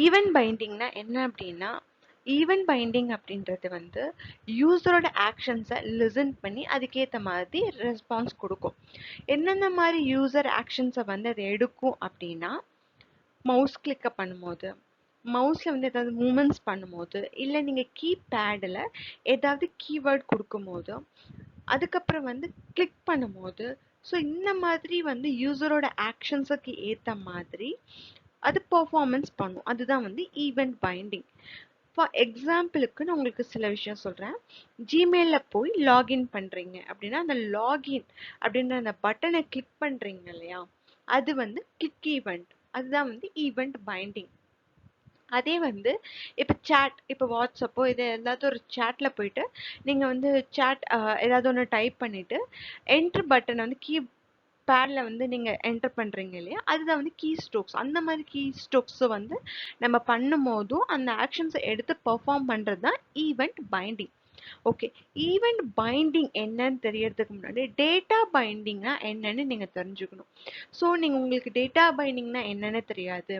Event பைண்டிங்னா என்ன அப்படின்னா, event binding அப்படின்றது வந்து யூசரோட ஆக்ஷன்ஸை லிசன் பண்ணி அதுக்கேற்ற மாதிரி ரெஸ்பான்ஸ் கொடுக்கும். என்னென்ன மாதிரி யூசர் ஆக்ஷன்ஸை வந்து அது எடுக்கும் அப்படின்னா, மவுஸ் கிளிக்கை பண்ணும்போது, மவுஸில் வந்து ஏதாவது மூமெண்ட்ஸ் பண்ணும்போது, இல்லை நீங்கள் கீபேடில் ஏதாவது கீவேர்ட் கொடுக்கும்போது, அதுக்கப்புறம் வந்து கிளிக் பண்ணும்போது, ஸோ இந்த மாதிரி வந்து யூசரோட ஆக்ஷன்ஸுக்கு ஏற்ற மாதிரி அது பெர்ஃபார்மன்ஸ் பண்ணும். அதுதான் வந்து ஈவென்ட் பைண்டிங். ஃபார் எக்ஸாம்பிளுக்கு நான் உங்களுக்கு சில விஷயம் சொல்கிறேன். ஜிமெயிலில் போய் லாகின் பண்ணுறீங்க அப்படின்னா, அந்த லாகின் அப்படின்ற அந்த பட்டனை கிளிக் பண்ணுறீங்க இல்லையா, அது வந்து கிளிக் ஈவெண்ட். அதுதான் வந்து ஈவெண்ட் பைண்டிங். அதே வந்து இப்போ சேட், இப்போ வாட்ஸ்அப்போ இது ஏதாவது ஒரு சேட்டில் போயிட்டு நீங்கள் வந்து சேட் ஏதாவது ஒன்று டைப் பண்ணிவிட்டு என்ட்ரு பட்டனை வந்து பேடில் வந்து நீங்கள் என்டர் பண்ணுறீங்க இல்லையா, அதுதான் வந்து கீ ஸ்ட்ரோக்ஸ். அந்த மாதிரி கீ ஸ்ட்ரோக்ஸை வந்து நம்ம பண்ணும் போதும் அந்த ஆக்ஷன்ஸை எடுத்து பெர்ஃபார்ம் பண்ணுறது தான் event binding. Okay, event binding என்னன்னு தெரியறதுக்கு முன்னாடி டேட்டா பைண்டிங்னா என்னன்னு நீங்கள் தெரிஞ்சுக்கணும். ஸோ நீங்கள் உங்களுக்கு டேட்டா பைண்டிங்னா என்னன்னு தெரியாது,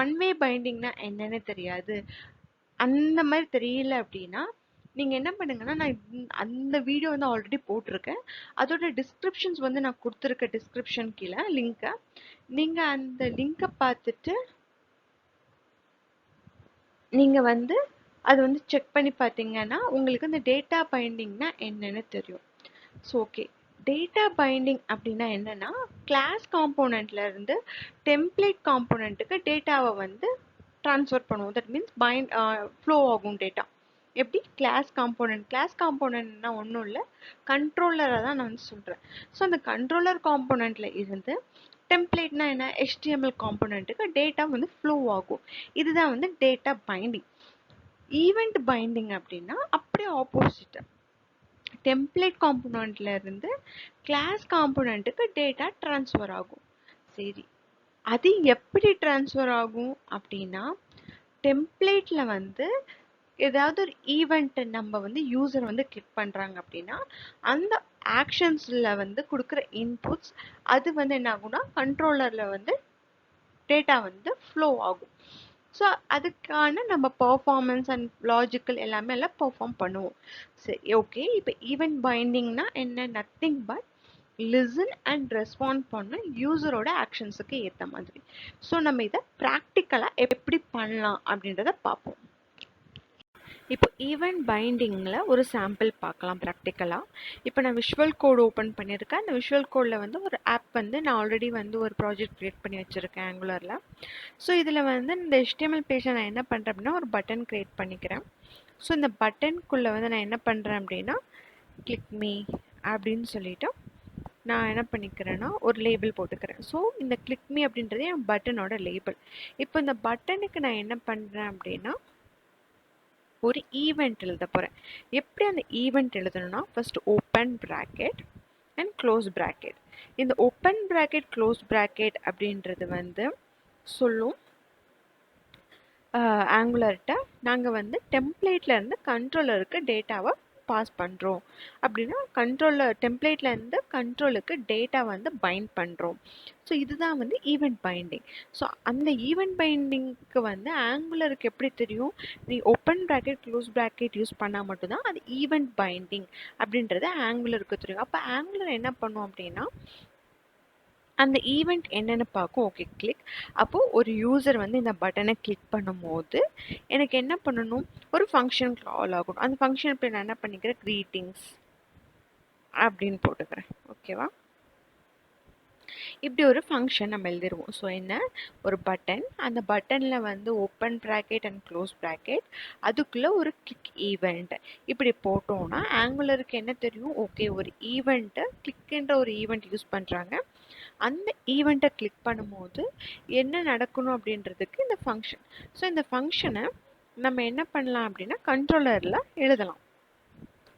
ஒன் வே பைண்டிங்னா என்னன்னு தெரியாது, அந்த மாதிரி தெரியல அப்படின்னா நீங்கள் என்ன பண்ணுங்கன்னா, நான் அந்த வீடியோ வந்து ஆல்ரெடி போட்டிருக்கேன். அதோட டிஸ்கிரிப்ஷன்ஸ் வந்து நான் கொடுத்துருக்க டிஸ்கிரிப்ஷன் கீழே லிங்க்கை, நீங்கள் அந்த லிங்கை பார்த்துட்டு நீங்கள் வந்து அது வந்து செக் பண்ணி பார்த்தீங்கன்னா உங்களுக்கு இந்த டேட்டா பைண்டிங்னா என்னன்னு தெரியும். ஸோ ஓகே, டேட்டா பைண்டிங் அப்படின்னா என்னன்னா, கிளாஸ் காம்போனண்ட்ல இருந்து டெம்ப்ளேட் காம்போனண்ட்டுக்கு டேட்டாவை வந்து ட்ரான்ஸ்ஃபர் பண்ணுவோம். தட் மீன்ஸ் ஃப்ளோ ஆகும் டேட்டா. எப்படி? கிளாஸ் காம்போனன்ட்னா ஒன்றும் இல்லை, கண்ட்ரோலரை தான் நான் வந்து சொல்கிறேன். ஸோ அந்த கண்ட்ரோலர் காம்போனண்ட்ல இருந்து டெம்ப்ளேட்னா என்ன, HTML காம்போனண்ட்டுக்கு டேட்டா வந்து ஃப்ளோ ஆகும். இதுதான் வந்து டேட்டா பைண்டிங். ஈவெண்ட் பைண்டிங் அப்படின்னா அப்படியே ஆப்போசிட். டெம்ப்ளேட் காம்போனண்ட்ல இருந்து கிளாஸ் காம்போனண்ட்டுக்கு டேட்டா ட்ரான்ஸ்ஃபர் ஆகும். சரி, அது எப்படி ட்ரான்ஸ்ஃபர் ஆகும் அப்படின்னா, டெம்ப்ளேட்ல வந்து ஏதாவது ஒரு ஈவெண்ட் நம்ம வந்து யூசர் வந்து கிளிக் பண்ணுறாங்க அப்படின்னா, அந்த ஆக்ஷன்ஸில் வந்து கொடுக்குற இன்புட்ஸ் அது வந்து என்ன ஆகும்னா கண்ட்ரோலரில் வந்து டேட்டா வந்து ஃப்ளோ ஆகும். ஸோ அதுக்கான நம்ம பர்ஃபார்மன்ஸ் அண்ட் லாஜிக்கல் எல்லாமே எல்லாம் பெர்ஃபார்ம் பண்ணுவோம். சரி, ஓகே, இப்போ ஈவெண்ட் பைண்டிங்னா என்ன, nothing but listen and respond பண்ண யூசரோட ஆக்ஷன்ஸுக்கு ஏற்ற மாதிரி. ஸோ நம்ம இதை ப்ராக்டிக்கலாக எப்படி பண்ணலாம் அப்படின்றத பார்ப்போம். இப்போ ஈவெண்ட் பைண்டிங்கில் ஒரு சாம்பிள் பார்க்கலாம் ப்ராக்டிக்கலாக. இப்போ நான் விஷுவல் கோட் ஓப்பன் பண்ணியிருக்கேன். அந்த விஷுவல் கோடில் வந்து ஒரு ஆப் வந்து நான் ஆல்ரெடி வந்து ஒரு ப்ராஜெக்ட் க்ரியேட் பண்ணி வச்சுருக்கேன் ஆங்குலரில். ஸோ இதில் வந்து இந்த HTML பேஜை நான் என்ன பண்ணுறேன் அப்படின்னா, ஒரு பட்டன் க்ரியேட் பண்ணிக்கிறேன். ஸோ இந்த பட்டனுக்குள்ளே வந்து நான் என்ன பண்ணுறேன் அப்படின்னா, கிளிக் மீ அப்படின்னு சொல்லிவிட்டு நான் என்ன பண்ணிக்கிறேன்னா ஒரு லேபிள் போட்டுக்கிறேன். ஸோ இந்த கிளிக் மீ அப்படின்றது என் பட்டனோட லேபிள். இப்போ இந்த பட்டனுக்கு நான் என்ன பண்ணுறேன் அப்படின்னா, ஒரு ஈவெண்ட் எழுத போகிறேன். எப்படி அந்த ஈவெண்ட் எழுதணும்னா, first open bracket and close bracket. இந்த ஓப்பன் ப்ராக்கெட் க்ளோஸ் ப்ராக்கெட் அப்படின்றது வந்து சொல்லும் ஆங்குலர்கிட்ட நாங்கள் வந்து டெம்ப்ளேட்லேருந்து கண்ட்ரோலருக்கு டேட்டாவை பாஸ் பண்ணுறோம் அப்படின்னா, டெம்ப்ளேட்லேருந்து கண்ட்ரோலுக்கு டேட்டா வந்து பைண்ட் பண்ணுறோம். ஸோ இதுதான் வந்து ஈவெண்ட் பைண்டிங். ஸோ அந்த ஈவெண்ட் பைண்டிங்க்கு வந்து ஆங்குலருக்கு எப்படி தெரியும், நீ open bracket close bracket use பண்ணால் மட்டும்தான் அது ஈவெண்ட் பைண்டிங் அப்படின்றது ஆங்குலருக்கு தெரியும். அப்போ ஆங்குலர் என்ன பண்ணும் அப்படின்னா, அந்த ஈவெண்ட் என்னென்னு பார்க்கும். Okay, click. அப்போது ஒரு யூசர் வந்து இந்த பட்டனை கிளிக் பண்ணும்போது எனக்கு என்ன பண்ணணும், ஒரு ஃபங்க்ஷன் கால் ஆகணும். அந்த ஃபங்க்ஷன் இப்போ நான் என்ன பண்ணிக்கிறேன், க்ரீட்டிங்ஸ் அப்படின்னு போட்டுக்கிறேன். ஓகேவா? இப்படி ஒரு ஃபங்க்ஷன் நம்ம எழுதிடுவோம். ஸோ என்ன, ஒரு பட்டன், அந்த பட்டனில் வந்து open bracket and close bracket, அதுக்குள்ளே ஒரு கிளிக் ஈவெண்ட் இப்படி போட்டோன்னா ஆங்குலருக்கு என்ன தெரியும், ஓகே ஒரு ஈவெண்ட்டை கிளிக்ன்ற ஒரு ஈவெண்ட் யூஸ் பண்ணுறாங்க. அந்த ஈவெண்ட்டை கிளிக் பண்ணும்போது என்ன நடக்கணும் அப்படின்றதுக்கு இந்த ஃபங்க்ஷன். ஸோ இந்த ஃபங்க்ஷனை நம்ம என்ன பண்ணலாம் அப்படின்னா கண்ட்ரோலரில் எழுதலாம்.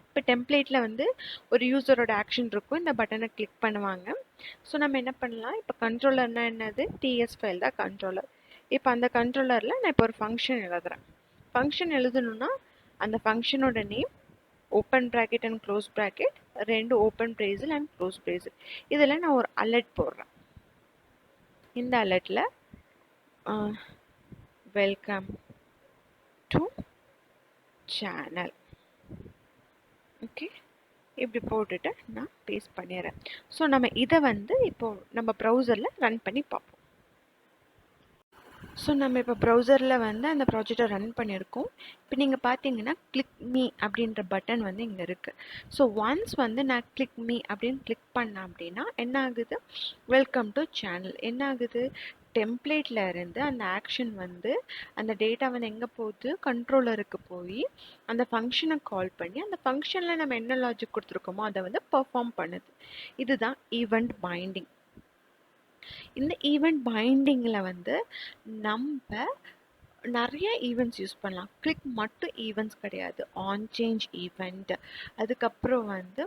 இப்போ டெம்ப்ளேட்டில் வந்து ஒரு யூசரோட ஆக்ஷன் இருக்கும், இந்த பட்டனை கிளிக் பண்ணுவாங்க. ஸோ நம்ம என்ன பண்ணலாம், இப்போ கண்ட்ரோலர்னா என்னது, TS ஃபைல் தான் கண்ட்ரோலர். இப்போ அந்த கண்ட்ரோலரில் நான் இப்போ ஒரு ஃபங்க்ஷன் எழுதுகிறேன். ஃபங்க்ஷன் எழுதணுன்னா அந்த ஃபங்க்ஷனோட name open bracket and close bracket, ரெண்டு open braces and close braces. இதில் நான் ஒரு அலர்ட் போடுறேன். இந்த அலர்ட்டில் வெல்கம் டு சேனல். ஓகே, இப்படி போட்டுட்டு நான் பேஸ்ட் பண்ணிடுறேன். ஸோ நம்ம இதை வந்து இப்போ நம்ம ப்ரௌசரில் ரன் பண்ணி பார்ப்போம். ஸோ நம்ம இப்போ ப்ரௌசரில் வந்து அந்த ப்ராஜெக்டை ரன் பண்ணியிருக்கோம். இப்போ நீங்கள் பார்த்தீங்கன்னா கிளிக் மீ அப்படின்ற பட்டன் வந்து இங்கே இருக்குது. ஸோ ஒன்ஸ் வந்து நான் கிளிக் மீ அப்படின்னு கிளிக் பண்ணேன் அப்படின்னா என்ன ஆகுது, வெல்கம் டு சேனல் என்ன ஆகுது, டெம்ப்ளேட்டில் இருந்து அந்த ஆக்ஷன் வந்து அந்த டேட்டா வந்து எங்கே போகுது, கண்ட்ரோலருக்கு போய் அந்த ஃபங்க்ஷனை கால் பண்ணி அந்த ஃபங்க்ஷனில் நம்ம என்ன லாஜிக் கொடுத்துருக்கோமோ அதை வந்து பெர்ஃபார்ம் பண்ணுது. இதுதான் ஈவெண்ட் பைண்டிங். இந்த ஈவெண்ட் பைண்டிங்கில் வந்து நம்ம நிறைய ஈவெண்ட்ஸ் யூஸ் பண்ணலாம். கிளிக் மட்டும் ஈவெண்ட்ஸ் கிடையாது, ஆன் சேஞ்ச் ஈவெண்ட், அதுக்கப்புறம் வந்து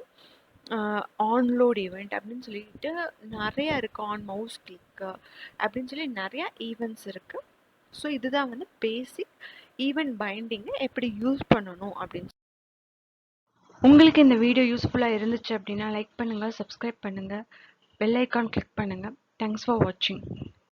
ஆன்லோட் ஈவெண்ட் அப்படின்னு சொல்லிட்டு நிறையா இருக்குது, ஆன் மவுஸ் கிளிக்கு அப்படின்னு சொல்லி நிறையா ஈவெண்ட்ஸ் இருக்குது. ஸோ இதுதான் வந்து பேசிக் ஈவெண்ட் பைண்டிங்கை எப்படி யூஸ் பண்ணணும் அப்படின்னு. உங்களுக்கு இந்த வீடியோ யூஸ்ஃபுல்லாக இருந்துச்சு அப்படின்னா லைக் பண்ணுங்கள், சப்ஸ்கிரைப் பண்ணுங்கள், பெல் ஐக்கான் கிளிக் பண்ணுங்கள். தேங்க்ஸ் ஃபார் வாட்சிங்.